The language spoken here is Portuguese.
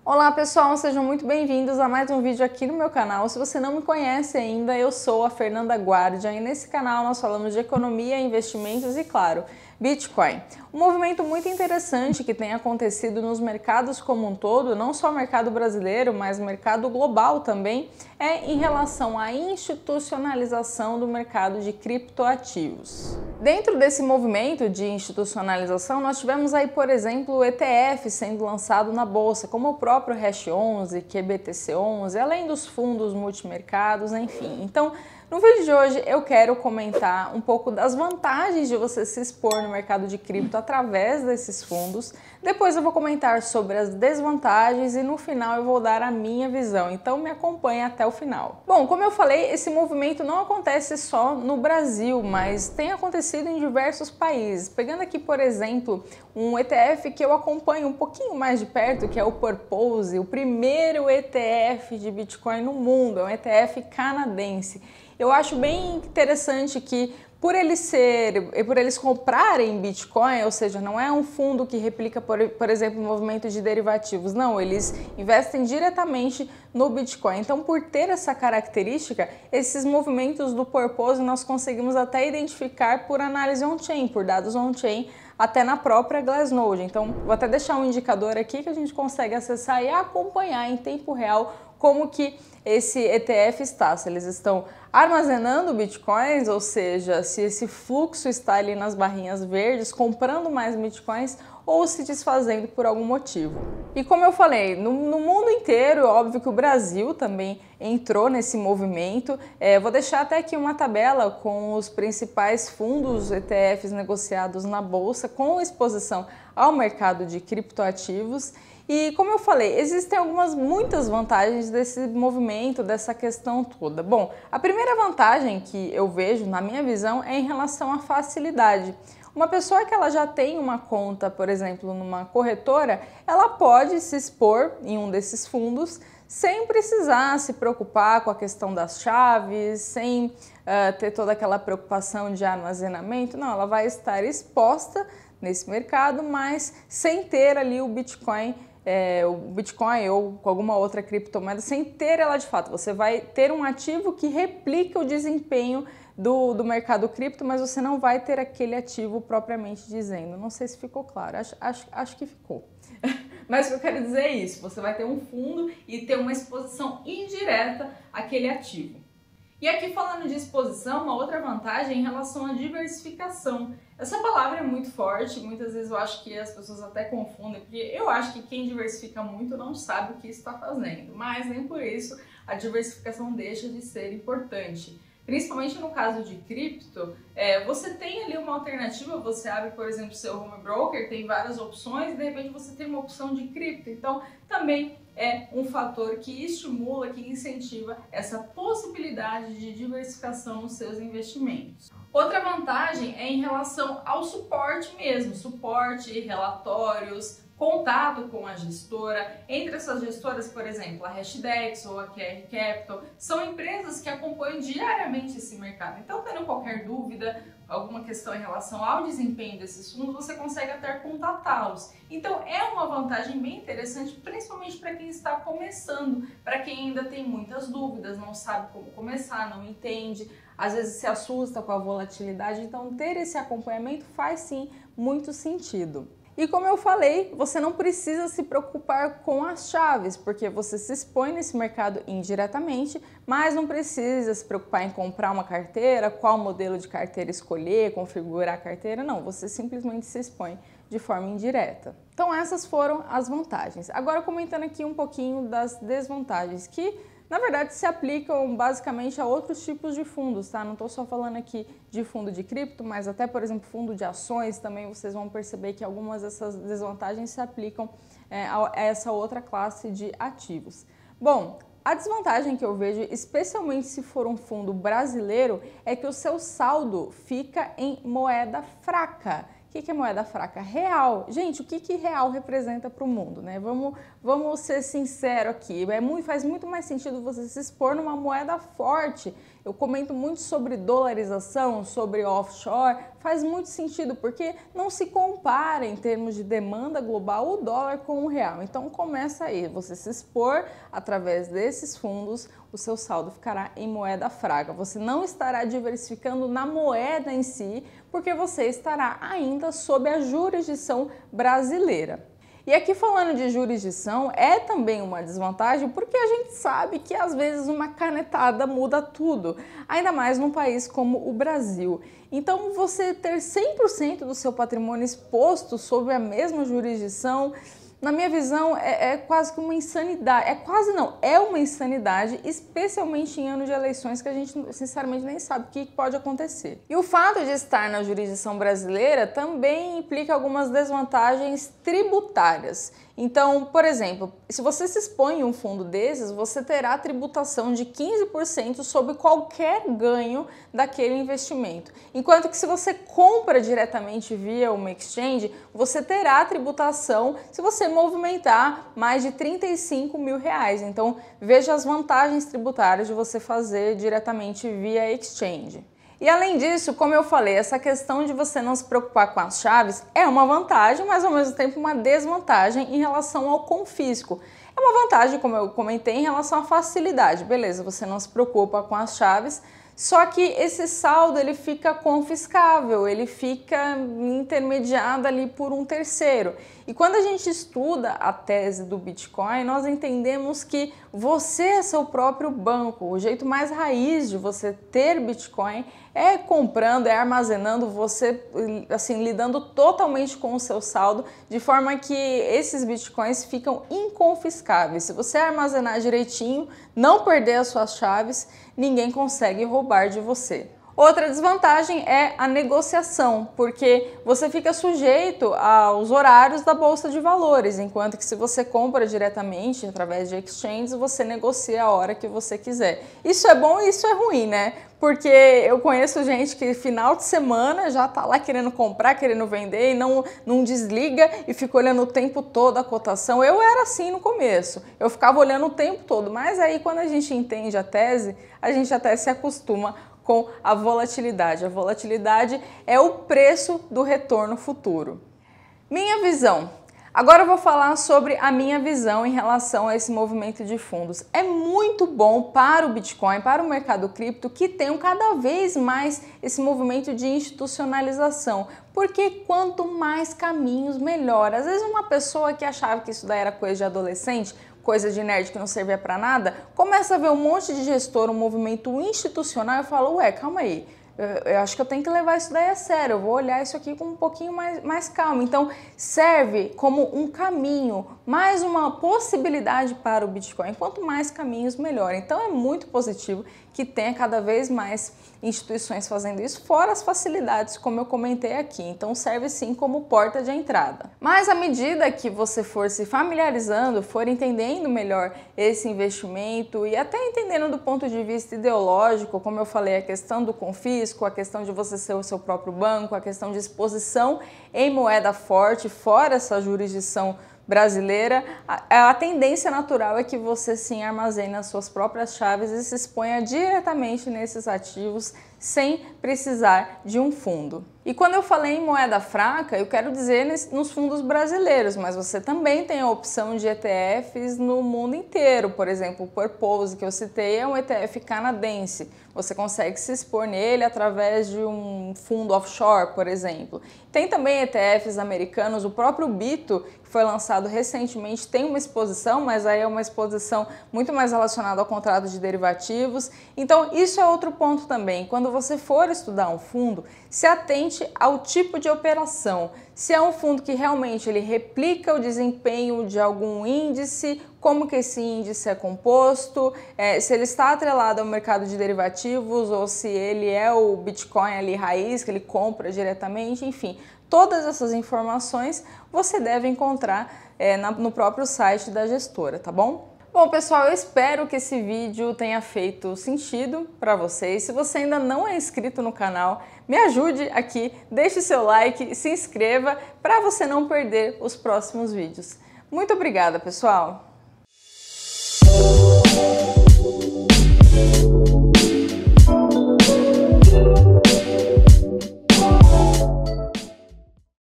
Olá pessoal, sejam muito bem-vindos a mais um vídeo aqui no meu canal. Se você não me conhece ainda, eu sou a Fernanda Guardia e nesse canal nós falamos de economia, investimentos e, claro, Bitcoin. Um movimento muito interessante que tem acontecido nos mercados como um todo, não só o mercado brasileiro, mas o mercado global também, é em relação à institucionalização do mercado de criptoativos. Dentro desse movimento de institucionalização, nós tivemos aí, por exemplo, o ETF sendo lançado na bolsa, como o próprio Hash11, QBTC11, além dos fundos multimercados, enfim. Então, no vídeo de hoje eu quero comentar um pouco das vantagens de você se expor no mercado de cripto através desses fundos. Depois eu vou comentar sobre as desvantagens e no final eu vou dar a minha visão. Então me acompanhe até o final. Bom, como eu falei, esse movimento não acontece só no Brasil, mas tem acontecido em diversos países. Pegando aqui, por exemplo, um ETF que eu acompanho um pouquinho mais de perto, que é o Purpose, o primeiro ETF de Bitcoin no mundo, é um ETF canadense. Eu acho bem interessante que por eles comprarem Bitcoin, ou seja, não é um fundo que replica, por exemplo, o movimento de derivativos, não, eles investem diretamente no Bitcoin. Então, por ter essa característica, esses movimentos do Purpose nós conseguimos até identificar por análise on-chain, por dados on-chain, até na própria Glassnode. Então, vou até deixar um indicador aqui que a gente consegue acessar e acompanhar em tempo real como que esse ETF está, se eles estão armazenando bitcoins, ou seja, se esse fluxo está ali nas barrinhas verdes, comprando mais bitcoins ou se desfazendo por algum motivo. E como eu falei, no mundo inteiro, óbvio que o Brasil também entrou nesse movimento. Vou deixar até aqui uma tabela com os principais fundos ETFs negociados na bolsa com exposição ao mercado de criptoativos. E como eu falei, existem muitas vantagens desse movimento, dessa questão toda. Bom, a primeira vantagem que eu vejo, na minha visão, é em relação à facilidade. Uma pessoa que ela já tem uma conta, por exemplo, numa corretora, ela pode se expor em um desses fundos sem precisar se preocupar com a questão das chaves, sem ter toda aquela preocupação de armazenamento. Não, ela vai estar exposta nesse mercado, mas sem ter ali o Bitcoin ou com alguma outra criptomoeda, sem ter ela de fato. Você vai ter um ativo que replica o desempenho do mercado cripto, mas você não vai ter aquele ativo propriamente dizendo. Não sei se ficou claro, acho que ficou. Mas o que eu quero dizer é isso, você vai ter um fundo e ter uma exposição indireta àquele ativo. E aqui falando de exposição, uma outra vantagem em relação à diversificação. Essa palavra é muito forte, muitas vezes eu acho que as pessoas até confundem, porque eu acho que quem diversifica muito não sabe o que está fazendo, mas nem por isso a diversificação deixa de ser importante. Principalmente no caso de cripto, você tem ali uma alternativa, você abre, por exemplo, seu home broker, tem várias opções e de repente você tem uma opção de cripto. Então, também é um fator que estimula, que incentiva essa possibilidade de diversificação nos seus investimentos. Outra vantagem é em relação ao suporte mesmo, suporte, relatórios, contato com a gestora. Entre essas gestoras, por exemplo, a Hashdex ou a QR Capital, são empresas que acompanham diariamente esse mercado. Então, tendo qualquer dúvida, alguma questão em relação ao desempenho desses fundos, você consegue até contatá-los. Então, é uma vantagem bem interessante, principalmente para quem está começando, para quem ainda tem muitas dúvidas, não sabe como começar, não entende, às vezes se assusta com a volatilidade. Então, ter esse acompanhamento faz sim muito sentido. E como eu falei, você não precisa se preocupar com as chaves, porque você se expõe nesse mercado indiretamente, mas não precisa se preocupar em comprar uma carteira, qual modelo de carteira escolher, configurar a carteira, não, você simplesmente se expõe de forma indireta. Então essas foram as vantagens. Agora comentando aqui um pouquinho das desvantagens, que na verdade se aplicam basicamente a outros tipos de fundos, tá? Não estou só falando aqui de fundo de cripto, mas até, por exemplo, fundo de ações também vocês vão perceber que algumas dessas desvantagens se aplicam a essa outra classe de ativos. Bom, a desvantagem que eu vejo, especialmente se for um fundo brasileiro, é que o seu saldo fica em moeda fraca. O que é moeda fraca? Real. Gente, o que real representa para o mundo, né? Vamos ser sinceros aqui. Faz muito mais sentido você se expor numa moeda forte. Eu comento muito sobre dolarização, sobre offshore. Faz muito sentido, porque não se compara em termos de demanda global o dólar com o real. Então começa aí, você se expor através desses fundos, o seu saldo ficará em moeda fraca. Você não estará diversificando na moeda em si, porque você estará ainda sob a jurisdição brasileira. E aqui falando de jurisdição, é também uma desvantagem porque a gente sabe que às vezes uma canetada muda tudo, ainda mais num país como o Brasil. Então você ter 100% do seu patrimônio exposto sob a mesma jurisdição, na minha visão, é quase que uma insanidade. É uma insanidade, especialmente em anos de eleições que a gente, sinceramente, nem sabe o que pode acontecer. E o fato de estar na jurisdição brasileira também implica algumas desvantagens tributárias. Então, por exemplo, se você se expõe em um fundo desses, você terá tributação de 15% sobre qualquer ganho daquele investimento. Enquanto que se você compra diretamente via uma exchange, você terá tributação se você movimentar mais de R$35 mil. Então, veja as vantagens tributárias de você fazer diretamente via exchange. E além disso, como eu falei, essa questão de você não se preocupar com as chaves é uma vantagem, mas ao mesmo tempo uma desvantagem em relação ao confisco. É uma vantagem, como eu comentei, em relação à facilidade. Beleza, você não se preocupa com as chaves, só que esse saldo ele fica confiscável, ele fica intermediado ali por um terceiro. E quando a gente estuda a tese do Bitcoin, nós entendemos que você é seu próprio banco. O jeito mais raiz de você ter Bitcoin é comprando, é armazenando, você assim lidando totalmente com o seu saldo, de forma que esses Bitcoins ficam inconfiscáveis. Se você armazenar direitinho, não perder as suas chaves, ninguém consegue roubar de você. Outra desvantagem é a negociação, porque você fica sujeito aos horários da Bolsa de Valores, enquanto que se você compra diretamente através de exchanges, você negocia a hora que você quiser. Isso é bom e isso é ruim, né? Porque eu conheço gente que final de semana já tá lá querendo comprar, querendo vender e não desliga e fica olhando o tempo todo a cotação. Eu era assim no começo, eu ficava olhando o tempo todo, mas aí quando a gente entende a tese, a gente até se acostuma com a volatilidade. A volatilidade é o preço do retorno futuro. Minha visão. Agora eu vou falar sobre a minha visão em relação a esse movimento de fundos. É muito bom para o Bitcoin, para o mercado cripto, que tenham cada vez mais esse movimento de institucionalização, porque quanto mais caminhos, melhor. Às vezes uma pessoa que achava que isso daí era coisa de adolescente, coisa de nerd que não servia para nada, começa a ver um monte de gestor, um movimento institucional e fala, ué, calma aí, eu acho que eu tenho que levar isso daí a sério, eu vou olhar isso aqui com um pouquinho mais calma. Então, serve como um caminho, mais uma possibilidade para o Bitcoin. Quanto mais caminhos, melhor. Então, é muito positivo que tenha cada vez mais instituições fazendo isso, fora as facilidades, como eu comentei aqui. Então, serve sim como porta de entrada. Mas à medida que você for se familiarizando, for entendendo melhor esse investimento e até entendendo do ponto de vista ideológico, como eu falei, a questão do confisco, a questão de você ser o seu próprio banco, a questão de exposição em moeda forte, fora essa jurisdição brasileira, a tendência natural é que você sim armazene as suas próprias chaves e se exponha diretamente nesses ativos sem precisar de um fundo. E quando eu falei em moeda fraca, eu quero dizer nos fundos brasileiros, mas você também tem a opção de ETFs no mundo inteiro. Por exemplo, o Purpose que eu citei é um ETF canadense. Você consegue se expor nele através de um fundo offshore, por exemplo. Tem também ETFs americanos, o próprio Bito, que foi lançado recentemente, tem uma exposição, mas aí é uma exposição muito mais relacionada ao contrato de derivativos. Então, isso é outro ponto também. Quando você for estudar um fundo, se atente ao tipo de operação. Se é um fundo que realmente ele replica o desempenho de algum índice, como que esse índice é composto, se ele está atrelado ao mercado de derivativos ou se ele é o Bitcoin ali raiz, que ele compra diretamente, enfim. Todas essas informações você deve encontrar no próprio site da gestora, tá bom? Bom, pessoal, eu espero que esse vídeo tenha feito sentido para vocês. Se você ainda não é inscrito no canal, me ajude aqui, deixe seu like, se inscreva para você não perder os próximos vídeos. Muito obrigada, pessoal!